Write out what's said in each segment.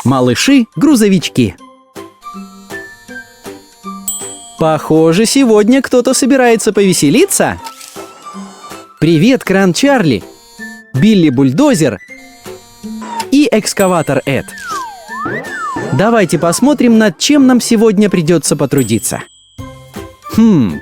Малыши, грузовички. Похоже, сегодня кто-то собирается повеселиться. Привет, кран Чарли, Билли бульдозер и экскаватор Эд. Давайте посмотрим, над чем нам сегодня придется потрудиться.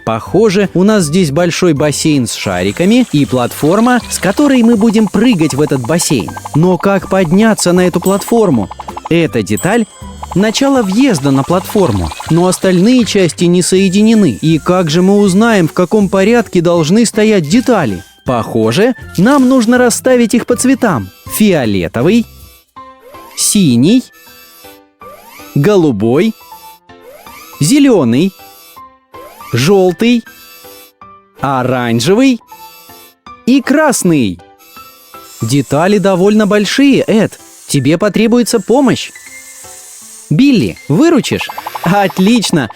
Похоже, у нас здесь большой бассейн с шариками и платформа, с которой мы будем прыгать в этот бассейн. Но как подняться на эту платформу? Эта деталь — начало въезда на платформу, но остальные части не соединены. И как же мы узнаем, в каком порядке должны стоять детали? Похоже, нам нужно расставить их по цветам. Фиолетовый, синий, голубой, зеленый, желтый, оранжевый и красный. Детали довольно большие, Эд. Тебе потребуется помощь. Билли, выручишь? Отлично!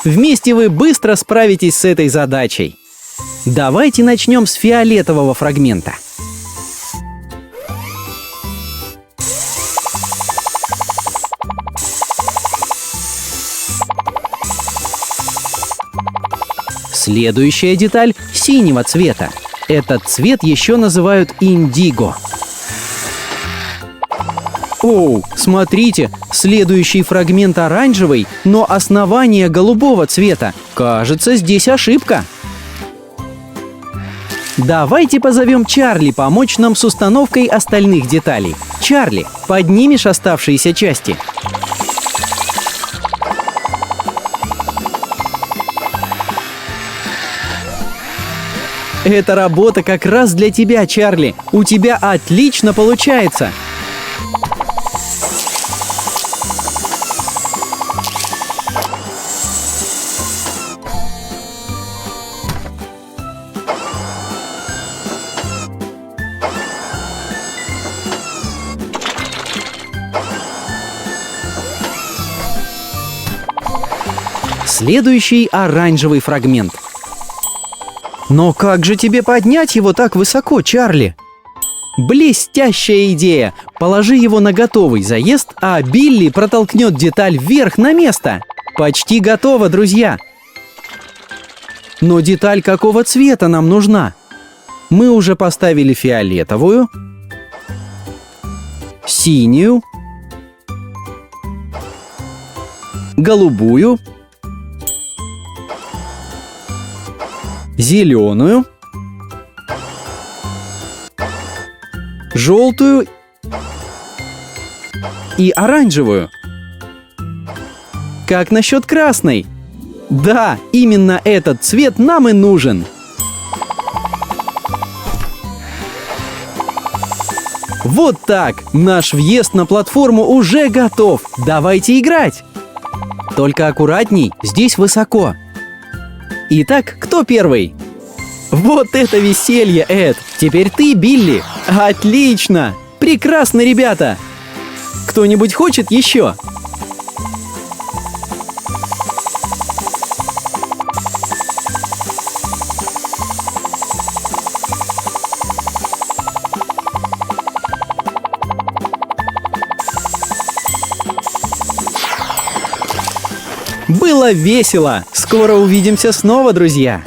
Вместе вы быстро справитесь с этой задачей. Давайте начнем с фиолетового фрагмента. Следующая деталь синего цвета. Этот цвет еще называют индиго. Оу, смотрите, следующий фрагмент оранжевый, но основание голубого цвета. Кажется, здесь ошибка. Давайте позовем Чарли помочь нам с установкой остальных деталей. Чарли, поднимешь оставшиеся части? Эта работа как раз для тебя, Чарли. У тебя отлично получается. Следующий оранжевый фрагмент. Но как же тебе поднять его так высоко, Чарли? Блестящая идея! Положи его на готовый заезд, а Билли протолкнет деталь вверх на место. Почти готово, друзья! Но деталь какого цвета нам нужна? Мы уже поставили фиолетовую, синюю, голубую, зеленую, желтую и оранжевую. Как насчет красной? Да, именно этот цвет нам и нужен. Вот так! Наш въезд на платформу уже готов. Давайте играть! Только аккуратней, здесь высоко. Итак, кто первый? Вот это веселье, Эд! Теперь ты, Билли! Отлично! Прекрасно, ребята! Кто-нибудь хочет еще? Было весело! Скоро увидимся снова, друзья!